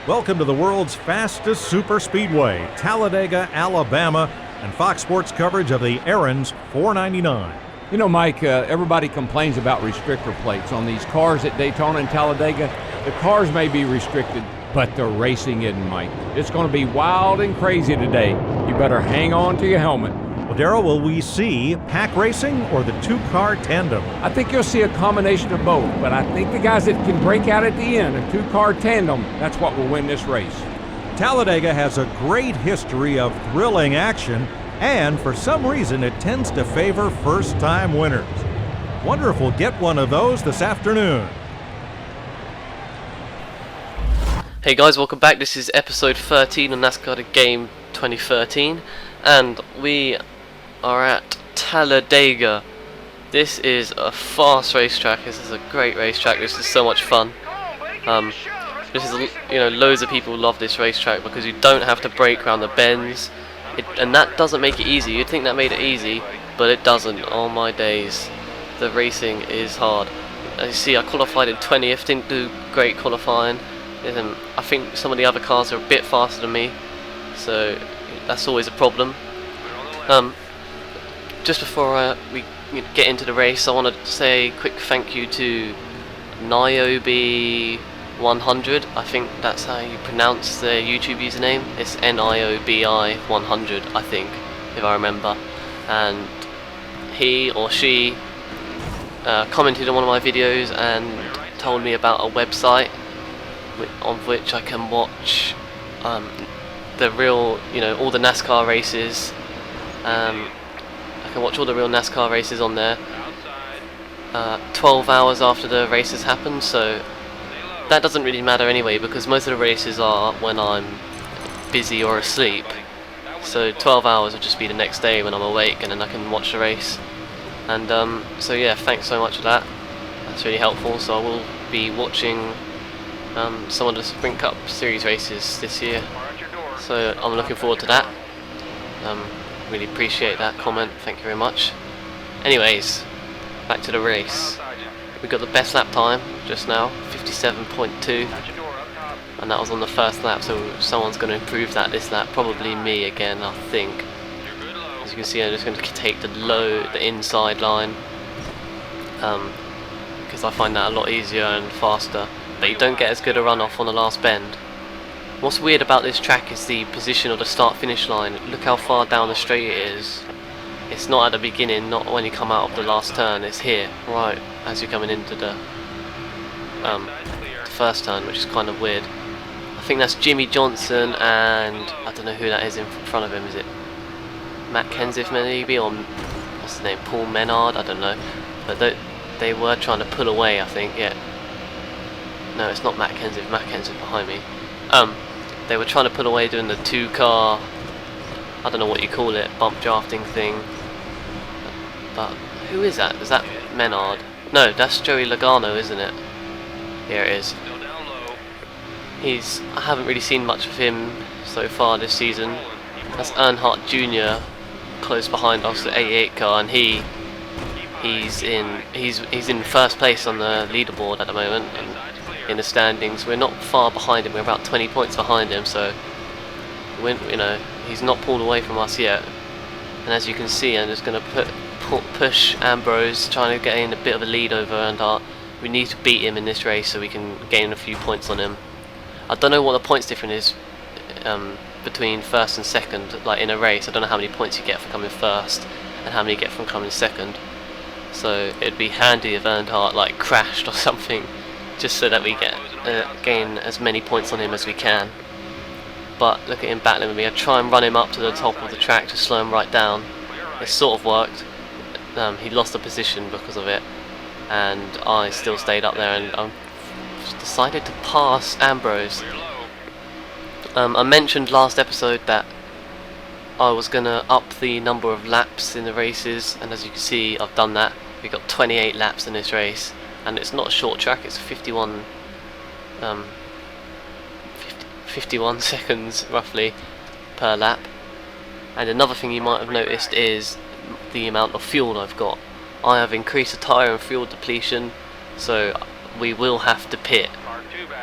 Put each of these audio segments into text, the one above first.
Welcome to the world's fastest superspeedway, Talladega, Alabama, and Fox Sports coverage of the Aaron's 499. You know, Mike, everybody complains about restrictor plates on these cars at Daytona and Talladega. The cars may be restricted, but the racing isn't, Mike. It's going to be wild and crazy today. You better hang on to your helmet. Well, Darrell, will we see pack racing or the two-car tandem? I think you'll see a combination of both, but I think the guys that can break out at the end, a two-car tandem, that's what will win this race. Talladega has a great history of thrilling action, and for some reason it tends to favor first-time winners. Wonder if we'll get one of those this afternoon. Hey guys, welcome back. This is episode 13 of Nascar Game 2013, and we are at Talladega. This is a fast racetrack. This is a great racetrack. This is so much fun. This is, loads of people love this racetrack because you don't have to brake around the bends, and that doesn't make it easy. You'd think that made it easy, but it doesn't. Oh my days, the racing is hard. As you see, I qualified in 20th. Didn't do great qualifying. I think some of the other cars are a bit faster than me, so that's always a problem. Just before we get into the race, I want to say a quick thank you to Niobi100. I think that's how you pronounce the YouTube username. It's Niobi100, I think, if I remember. And he or she commented on one of my videos and told me about a website on which I can watch the real, all the NASCAR races. I can watch all the real NASCAR races on there 12 hours after the races happen, so that doesn't really matter anyway because most of the races are when I'm busy or asleep, so 12 hours will just be the next day when I'm awake, and then I can watch the race. And so yeah, thanks so much for that. That's really helpful. So I will be watching some of the Sprint Cup Series races this year, so I'm looking forward to that. Really appreciate that comment, thank you very much. Anyways, back to the race. We got the best lap time just now, 57.2, and that was on the first lap, so someone's going to improve that this lap, probably me again, I think. As you can see, I'm just going to take the inside line, because I find that a lot easier and faster, but you don't get as good a runoff on the last bend. What's weird about this track is the position of the start-finish line. Look how far down the straight it is. It's not at the beginning, not when you come out of the last turn, it's here, right as you're coming into the first turn, which is kind of weird. I think that's Jimmy Johnson and I don't know who that is in front of him. Is it Matt Kenseth maybe, or what's his name, Paul Menard? I don't know. But they were trying to pull away, I think, yeah. No, it's not Matt Kenseth behind me. They were trying to pull away doing the two-car, I don't know what you call it, bump drafting thing. But who is that? Is that Menard? No, that's Joey Logano, isn't it? Here it is. I haven't really seen much of him so far this season. That's Earnhardt Jr. close behind us, the 88 car, and he's in first place on the leaderboard at the moment. And in the standings, we're not far behind him. We're about 20 points behind him, so he's not pulled away from us yet. And as you can see, I'm just going to push Ambrose, trying to gain a bit of a lead over Earnhardt. We need to beat him in this race so we can gain a few points on him. I don't know what the points difference is between first and second, like in a race. I don't know how many points you get for coming first and how many you get from coming second. So it'd be handy if Earnhardt like crashed or something, just so that we gain as many points on him as we can. But look at him battling with me. I try and run him up to the top of the track to slow him right down. It sort of worked. He lost the position because of it, and I still stayed up there, and I decided to pass Ambrose. I mentioned last episode that I was going to up the number of laps in the races, and as you can see, I've done that. We got 28 laps in this race, and it's not a short track, it's 51 seconds roughly per lap. And another thing you might have noticed is the amount of fuel I've got. I have increased the tyre and fuel depletion, so we will have to pit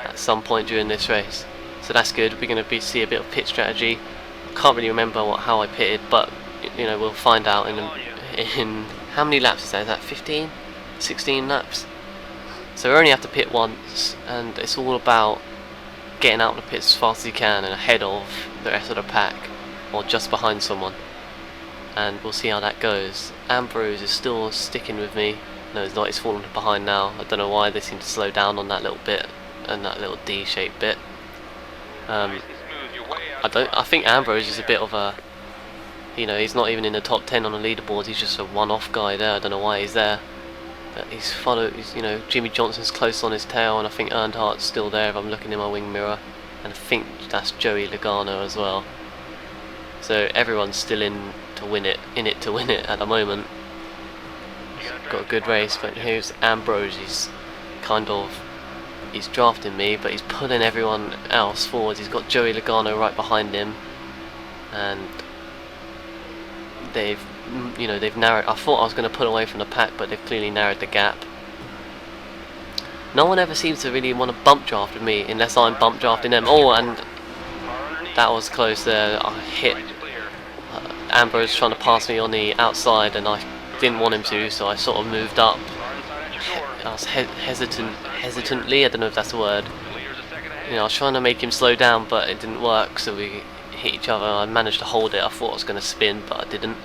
at some point during this race. so that's good. We're going to see a bit of pit strategy. I can't really remember how I pitted, but you know, we'll find out in how many laps is that? Is that 15? 16 laps? So we only have to pit once, and it's all about getting out of the pits as fast as you can and ahead of the rest of the pack, or just behind someone. And we'll see how that goes. Ambrose is still sticking with me. No, it's not. He's fallen behind now. I don't know why they seem to slow down on that little bit and that little D-shaped bit. I think Ambrose is a bit of a, you know, he's not even in the top 10 on the leaderboard. He's just a one-off guy there. I don't know why he's there. But he's you know, Jimmy Johnson's close on his tail, and I think Earnhardt's still there if I'm looking in my wing mirror. And I think that's Joey Logano as well. So everyone's still in it to win it at the moment. He's got a good race, but here's Ambrose. He's drafting me, but he's pulling everyone else forward. He's got Joey Logano right behind him, and they've narrowed. I thought I was going to pull away from the pack, but they've clearly narrowed the gap. No one ever seems to really want to bump draft with me unless I'm bump drafting them. Oh, and that was close there. I hit Ambrose trying to pass me on the outside, and I didn't want him to, so I sort of moved up. I was hesitantly, I don't know if that's a word. You know, I was trying to make him slow down, but it didn't work, so we hit each other. I managed to hold it. I thought I was going to spin, but I didn't.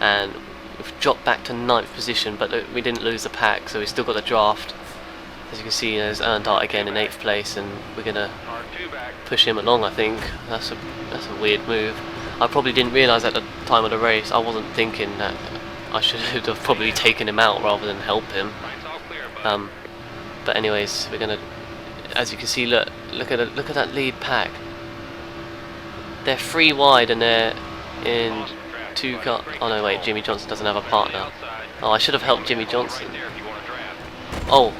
And we've dropped back to 9th position, but we didn't lose the pack, so we still got the draft. As you can see, there's Earnhardt again in 8th place, and we're going to push him along, I think. That's a weird move. I probably didn't realise at the time of the race. I wasn't thinking that I should have probably taken him out rather than help him. But anyways, we're gonna, as you can see, look at that lead pack. They're 3 wide and they're in 2 car. Oh no, wait, Jimmy Johnson doesn't have a partner. Oh, I should have helped Jimmy Johnson. Oh,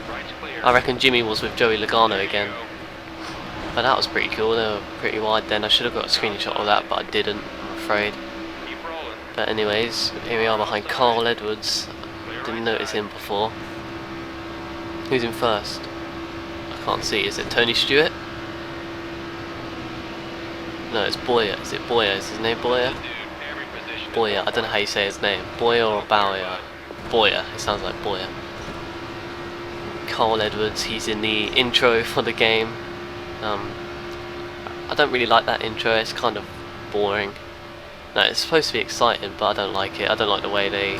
I reckon Jimmy was with Joey Logano again. But that was pretty cool. They were pretty wide then. I should have got a screenshot of that, but I didn't, I'm afraid. But anyways, here we are behind Carl Edwards. Didn't notice him before. Who's in first? I can't see. Is it Tony Stewart? No, it's Boyer. Is it Boyer? Is his name Boyer? Boyer. I don't know how you say his name. Boyer or Bowyer? Boyer. It sounds like Boyer. Carl Edwards. He's in the intro for the game. I don't really like that intro. It's kind of boring. No, it's supposed to be exciting, but I don't like it. I don't like the way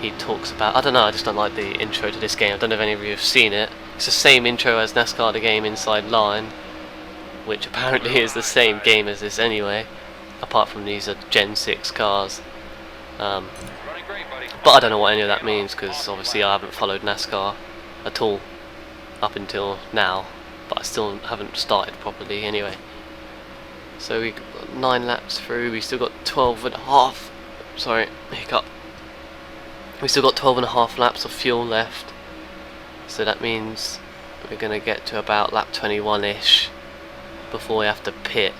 he talks about. I don't know. I just don't like the intro to this game. I don't know if any of you have seen it. It's the same intro as NASCAR the game Inside Line, which apparently is the same game as this anyway, apart from these are Gen 6 cars. But I don't know what any of that means, because obviously I haven't followed NASCAR at all up until now, but I still haven't started properly anyway. So we got 9 laps through. We still got 12 and a half. Sorry, hiccup. We still got 12 and a half laps of fuel left. So that means we're gonna get to about lap 21-ish before we have to pit.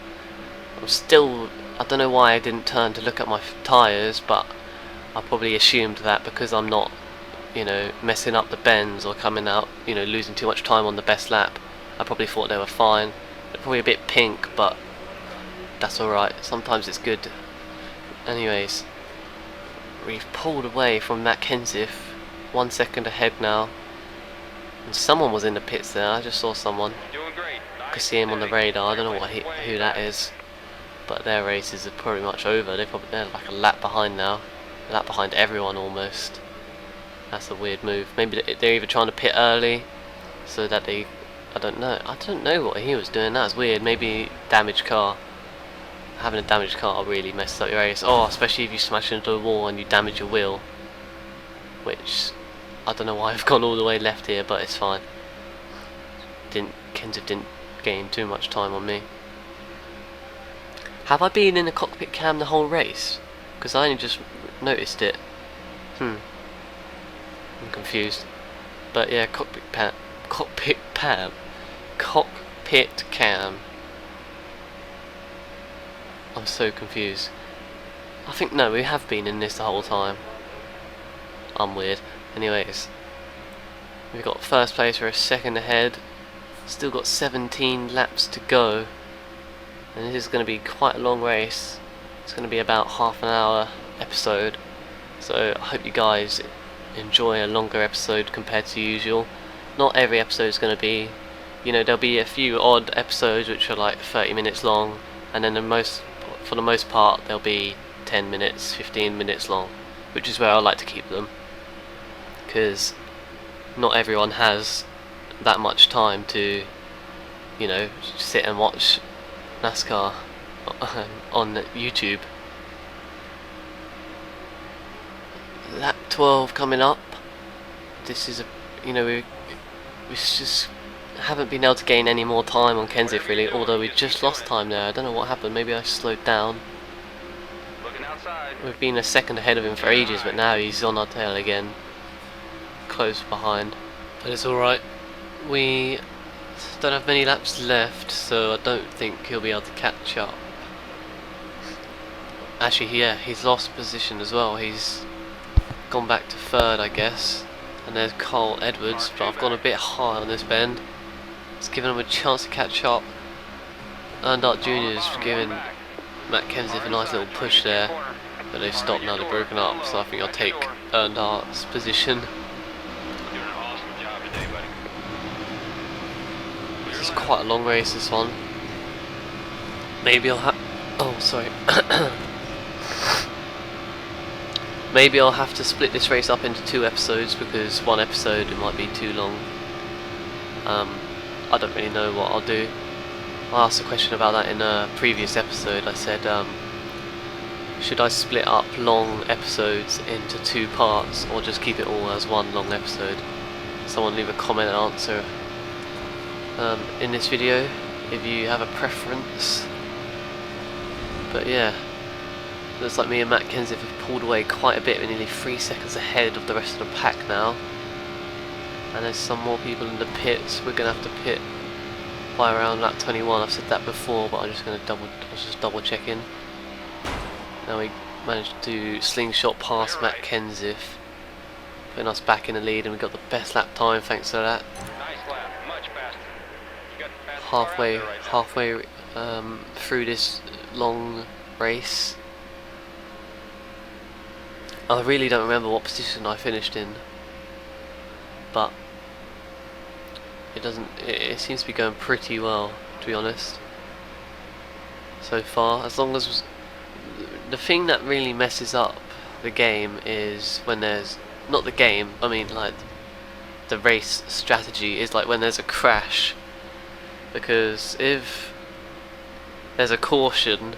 I don't know why I didn't turn to look at my tyres, but I probably assumed that because I'm not, you know, messing up the bends or coming out, you know, losing too much time on the best lap. I probably thought they were fine. They're probably a bit pink, but that's alright. Sometimes it's good. Anyways, we've pulled away from Matt Kenseth. 1 second ahead now. And someone was in the pits there. I just saw someone. I could see him on the radar. I don't know who that is. But their races are pretty much over. They're like a lap behind now. A lap behind everyone almost. That's a weird move. Maybe they're either trying to pit early so that they... I don't know what he was doing. That was weird. Maybe damaged car. Having a damaged car really messes up your race. Oh, especially if you smash into a wall and you damage your wheel. Which, I don't know why I've gone all the way left here, but it's fine. Kenseth didn't gain too much time on me. Have I been in the cockpit cam the whole race? Because I only just noticed it. I'm confused. But yeah, cockpit cam. I'm so confused. I think no, we have been in this the whole time. I'm weird. Anyways, we've got first place, we're a second ahead. Still got 17 laps to go, and this is going to be quite a long race. It's going to be about half an hour episode, so I hope you guys enjoy a longer episode compared to usual. Not every episode is going to be, you know, there'll be a few odd episodes which are like 30 minutes long, and then for the most part they'll be 10 minutes, 15 minutes long, which is where I like to keep them, because not everyone has that much time to, you know, sit and watch NASCAR on YouTube. Lap 12 coming up. This is we just haven't been able to gain any more time on Kenseth really, although we just lost time there. I don't know what happened, maybe I slowed down. We've been a second ahead of him for ages, but now he's on our tail again, close behind. But it's alright. We don't have many laps left, so I don't think he'll be able to catch up. Actually, yeah, he's lost position as well. He's gone back to third, I guess. And there's Cole Edwards, but I've gone a bit high on this bend. It's given him a chance to catch up. Earnhardt Jr.'s giving Matt Kenseth a nice little push there, but they've stopped now, they've broken up, so I think I'll take Earnhardt's position. This is quite a long race, this one. Maybe I'll have... oh, sorry. Maybe I'll have to split this race up into 2 episodes, because one episode it might be too long. I don't really know what I'll do. I asked a question about that in a previous episode. I said, should I split up long episodes into 2 parts, or just keep it all as one long episode? Someone leave a comment and answer in this video if you have a preference. But yeah, looks like me and Matt Kenseth have pulled away quite a bit. We're nearly 3 seconds ahead of the rest of the pack now, and there's some more people in the pits. We're gonna have to pit by around lap 21. I've said that before, but I'm just double checking. Now we managed to slingshot past Matt Kenseth, putting us back in the lead, and we got the best lap time thanks to that. Halfway through this long race. I really don't remember what position I finished in, but it seems to be going pretty well, to be honest, so far. As long as the thing that really messes up the game is when there's not the game, I mean like the race strategy is like when there's a crash, because if there's a caution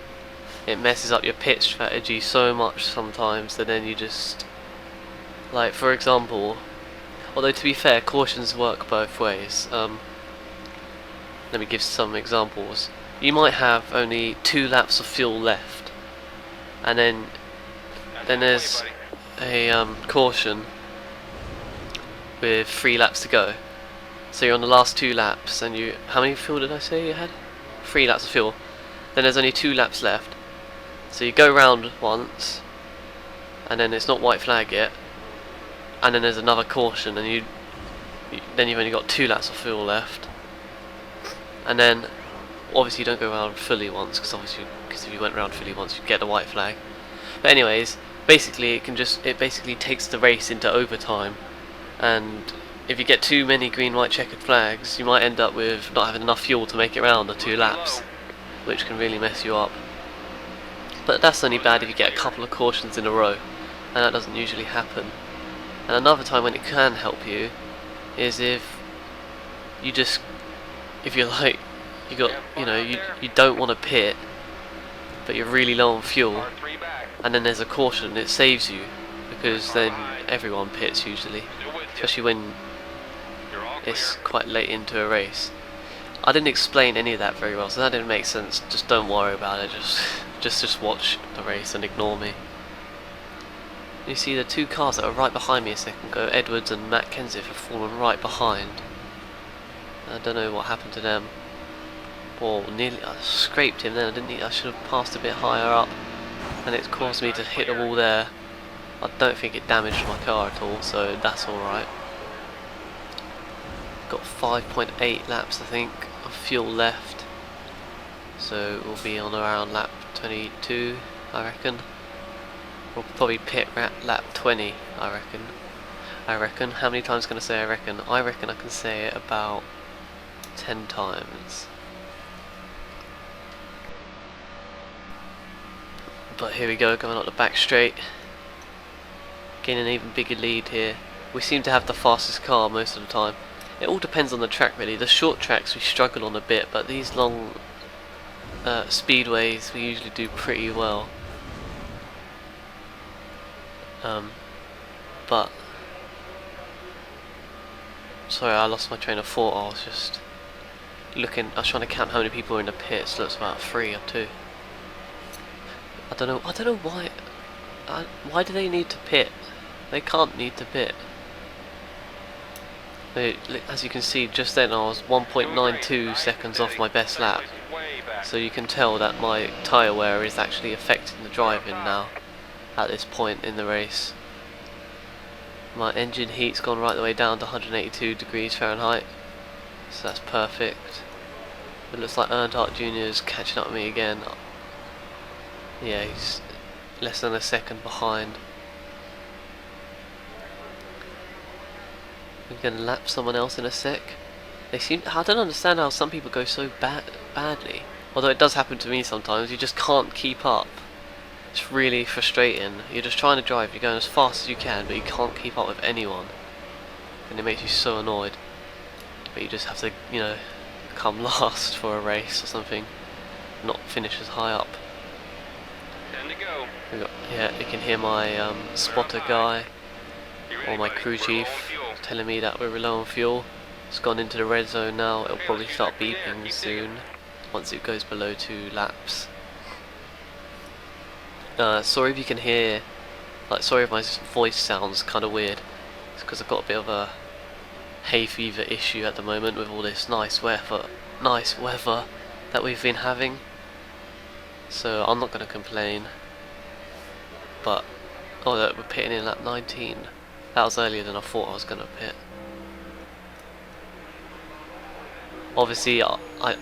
it messes up your pit strategy so much sometimes that then you just, like for example, although to be fair cautions work both ways, let me give some examples. You might have only 2 laps of fuel left, and then there's a caution with 3 laps to go, so you're on the last 2 laps and you, how many fuel did I say you had? 3 laps of fuel. Then there's only 2 laps left, so you go round once and then it's not white flag yet, and then there's another caution, and then you've only got 2 laps of fuel left, and then obviously you don't go around fully once, because if you went around fully once you'd get the white flag. But anyways, basically it basically takes the race into overtime, and if you get too many green white checkered flags you might end up with not having enough fuel to make it around the 2 laps, which can really mess you up. But that's only bad if you get a couple of cautions in a row, and that doesn't usually happen. And another time when it can help you is if you're like, you don't want to pit, but you're really low on fuel, and then there's a caution, it saves you, because then everyone pits usually, especially when it's quite late into a race. I didn't explain any of that very well, so that didn't make sense. Just don't worry about it, just watch the race and ignore me. You see the 2 cars that are right behind me a second ago, Edwards and Matt Kenseth, have fallen right behind. I don't know what happened to them. Or nearly, I scraped him then, I should have passed a bit higher up, and it's caused me to hit the wall there. I don't think it damaged my car at all, so that's alright. Got 5.8 laps, I think, of fuel left. So we'll be on around lap 22, I reckon. We'll probably pit lap 20, I reckon. How many times can I say I reckon? I reckon I can say it about 10 times. But here we go, going up the back straight. Gaining an even bigger lead here. We seem to have the fastest car most of the time. It all depends on the track really. The short tracks we struggle on a bit, but these long speedways we usually do pretty well. But sorry, I lost my train of thought. I was just looking. I was trying to count how many people are in the pits. Looks about 3 or 2. I don't know why. Why do they need to pit? They can't need to pit. As you can see, just then I was 1.92 seconds off my best lap. So you can tell that my tyre wear is actually affecting the driving now at this point in the race. My engine heat's gone right the way down to 182 degrees Fahrenheit, so that's perfect. It looks like Earnhardt Jr. is catching up with me again. Yeah, he's less than a second behind. We're going to lap someone else in a sec. I don't understand how some people go so badly. Although it does happen to me sometimes, you just can't keep up. It's really frustrating. You're just trying to drive, you're going as fast as you can, but you can't keep up with anyone. And it makes you so annoyed. But you just have to, you know, come last for a race or something. Not finish as high up. Time to go. Yeah, you can hear my spotter guy, or my crew chief, telling me that we're low on fuel. It's gone into the red zone now. It'll probably start beeping soon once it goes below 2 laps. Sorry if you can hear, sorry if my voice sounds kind of weird. It's because I've got a bit of a hay fever issue at the moment with all this nice weather that we've been having. So I'm not going to complain. But look, we're pitting in lap 19. That was earlier than I thought I was going to pit. Obviously, I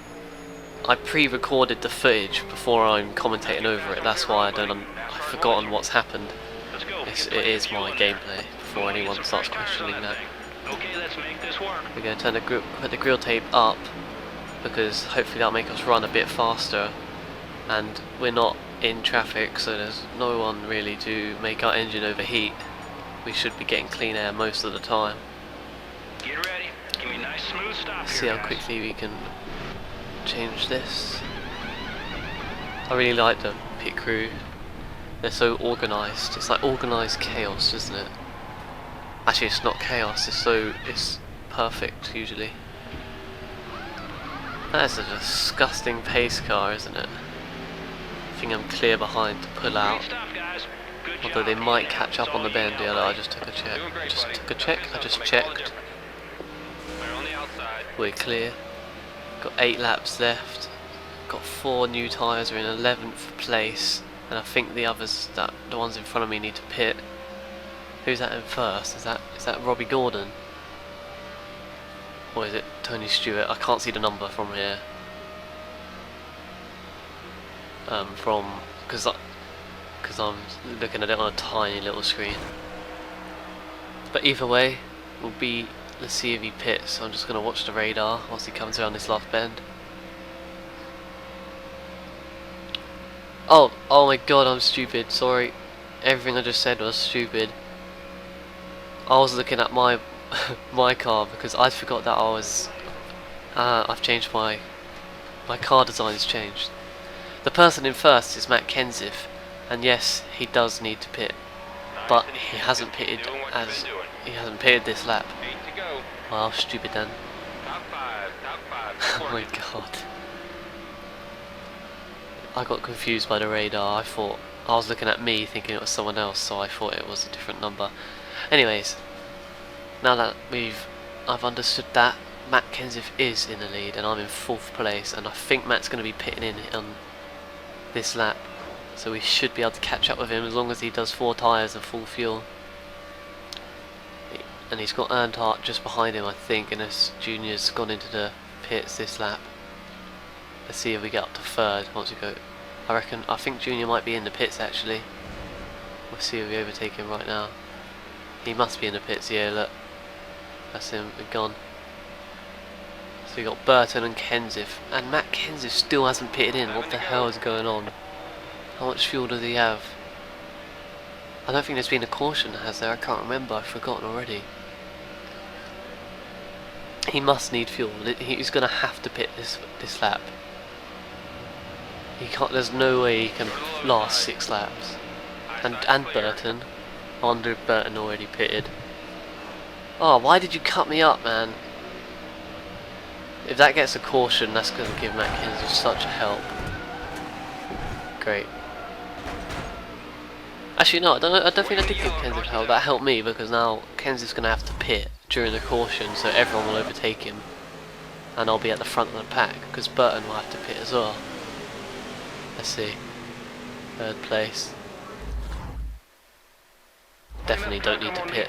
pre-recorded the footage before I'm commentating over it. That's why I've forgotten what's happened. It is my gameplay before anyone starts questioning that. Okay, let's make this work. We're going to put the grill tape up because hopefully that'll make us run a bit faster. And we're not in traffic, so there's no one really to make our engine overheat. We should be getting clean air most of the time. Get ready. Give me a nice smooth stop See here, how guys. quickly we can change this. I really like the pit crew. They're so organised. It's like organised chaos, isn't it? Actually, it's not chaos. It's perfect usually. That is a disgusting pace car, isn't it? I think I'm clear behind to pull out. Great stuff, guys. Good Although job. they might catch up on the bend. Solid Yeah, I late. just took a check. Doing great, Just buddy. took a check. I just Makes all the checked. difference. We're on the outside. We're clear. Got 8 laps left. Got 4 new tyres. We're in 11th place, and I think the others, the ones in front of me, need to pit. Who's that in first? Is that Robbie Gordon? Or is it Tony Stewart? I can't see the number from here. Because I'm looking at it on a tiny little screen. But either way, let's see if he pits. I'm just going to watch the radar once he comes around this last bend. Oh my god, I'm stupid, sorry. Everything I just said was stupid. I was looking at my my car because I forgot that I've changed my car design's changed. The person in first is Matt Kenseth, and yes, he does need to pit, but he hasn't pitted this lap. 8 to go. Well, stupid then. Top 5. Oh my god. I got confused by the radar. I was looking at me thinking it was someone else, so I thought it was a different number. Anyways, now that I've understood that, Matt Kenseth is in the lead and I'm in 4th place, and I think Matt's going to be pitting in on this lap, so we should be able to catch up with him as long as he does 4 tyres and full fuel. and he's got Earnhardt just behind him, I think, unless Junior's gone into the pits this lap. Let's see if we get up to third once we go. I think Junior might be in the pits actually. We'll see if we overtake him right now. He must be in the pits, yeah, look. That's him, they're gone. So we got Burton and Kenseth, and Matt Kenseth still hasn't pitted in. What the hell is going on? How much fuel does he have? I don't think there's been a caution, has there? I can't remember, I've forgotten already. He must need fuel. He's going to have to pit this lap. He can't. There's no way he can last 6 laps. And Burton. I wonder if Burton already pitted. Oh, why did you cut me up, man? If that gets a caution, that's going to give Matt Kenseth such help. Great. Actually, no, I don't think I did give Kenseth help. That helped me because now Kenseth's going to have to pit during the caution, so everyone will overtake him. And I'll be at the front of the pack because Burton will have to pit as well. Let's see. 3rd place. Definitely don't need to pit.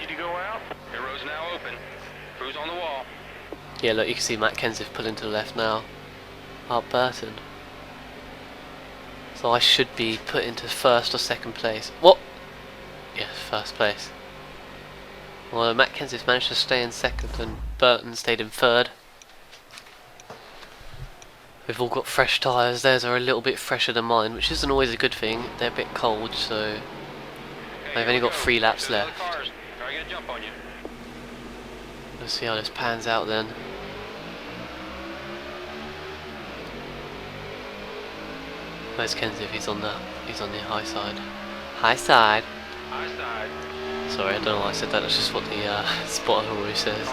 Yeah, look, you can see Matt Kenseth pulling to the left now. Up Burton. So I should be put into 1st or 2nd place. What? Yeah, 1st place. Well, Matt Kenseth managed to stay in 2nd and Burton stayed in 3rd. We've all got fresh tyres. Theirs are a little bit fresher than mine, which isn't always a good thing. They're a bit cold, so I've only got 3 laps left. Let's see how this pans out then. Where's Kenseth? He's on the high side. High side. High side. Sorry, I don't know why I said that. That's just what the spotter always says.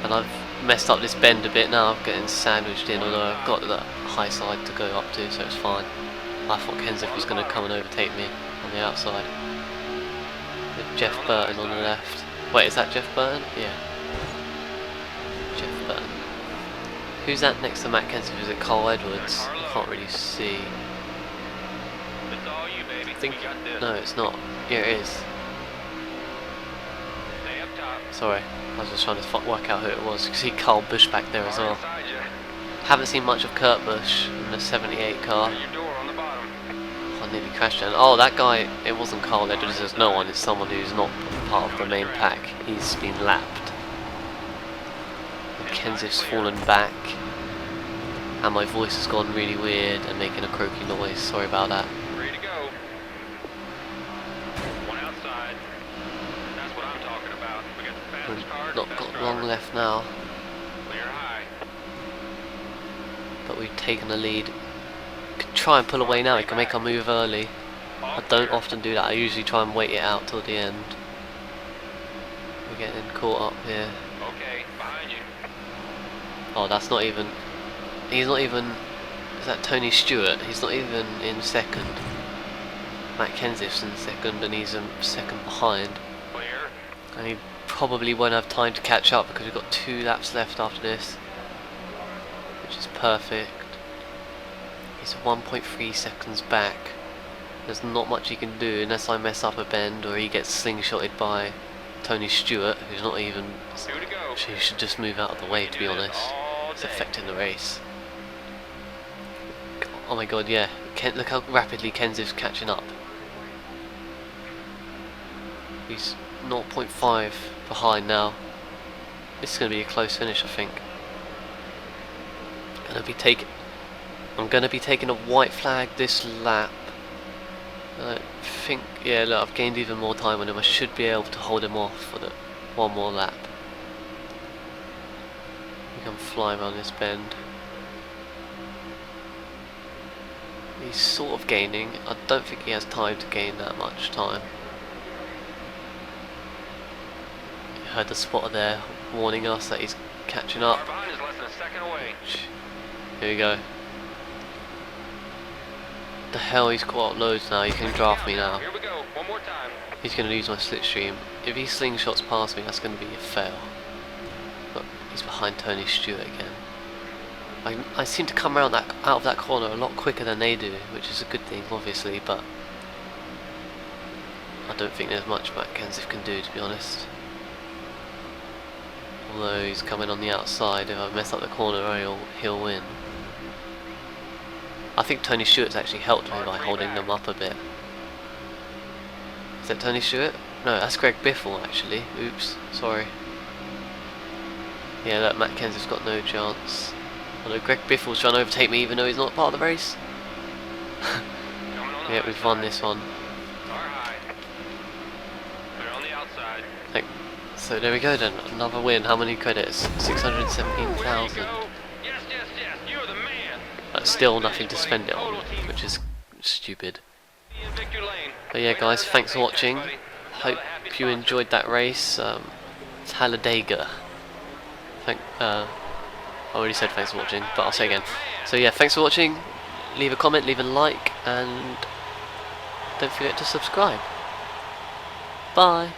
And I've messed up this bend a bit now. I'm getting sandwiched in, although I've got the high side to go up to, so it's fine. I thought Kenseth was going to come and overtake me on the outside. With Jeff Burton on the left. Wait, is that Jeff Burton? Yeah. Jeff Burton. Who's that next to Matt Kenseth? Is it Carl Edwards? I can't really see. I think... No, it's not. Yeah, it is. Sorry, I was just trying to work out who it was. You can see Carl Busch back there as well. Haven't seen much of Kurt Busch in the 78 car. I nearly crashed in. Oh, that guy, it wasn't Carl Edwards, there's no one. It's someone who's not part of the main pack. He's been lapped. And Kenseth's fallen back. And my voice has gone really weird and making a croaky noise. Sorry about that. Ready to go. One outside. That's what I'm talking about. We got the fastest car. Not got long left now. Clear high. But we've taken the lead. Could try and pull away now. We can make our move early. I don't often do that. I usually try and wait it out till the end. We're getting caught up here. Okay, behind you. Oh, that's not even... He's not even... Is that Tony Stewart? He's not even in 2nd. Matt Kenseth's in 2nd and he's in 2nd behind. Clear. And he probably won't have time to catch up because we've got 2 laps left after this. Which is perfect. He's 1.3 seconds back. There's not much he can do unless I mess up a bend or he gets slingshotted by Tony Stewart, who's not even... She should just move out of the way, to be honest. It's affecting the race. Oh my god, yeah. Look how rapidly Kenseth's catching up. He's 0.5 behind now. This is going to be a close finish, I think. I'm going to be taking a white flag this lap. I think, yeah, look, I've gained even more time on him. I should be able to hold him off for the 1 more lap. I think I'm flying around this bend. He's sort of gaining. I don't think he has time to gain that much time. You heard the spotter there warning us that he's catching up. Here we go. The hell, he's caught up loads now. He can draft me now. Here we go. One more time. He's going to lose my slipstream. If he slingshots past me, that's going to be a fail. But he's behind Tony Stewart again. I seem to come around out of that corner a lot quicker than they do, which is a good thing, obviously, but I don't think there's much Matt Kenseth can do, to be honest. Although he's coming on the outside, if I mess up the corner he'll win. I think Tony Stewart's actually helped me by holding them up a bit. Is that Tony Stewart? No, that's Greg Biffle actually. Oops, sorry. Yeah, look, Matt Kenseth's got no chance. Although Greg Biffle's trying to overtake me even though he's not part of the race. Yeah, we've won this one. So there we go then, another win. How many credits? 617,000. But still nothing to spend it on, which is stupid. But yeah guys, thanks for watching. Hope you enjoyed that race. Talladega. I already said thanks for watching, but I'll say again. So yeah, thanks for watching. Leave a comment, leave a like, and don't forget to subscribe. Bye.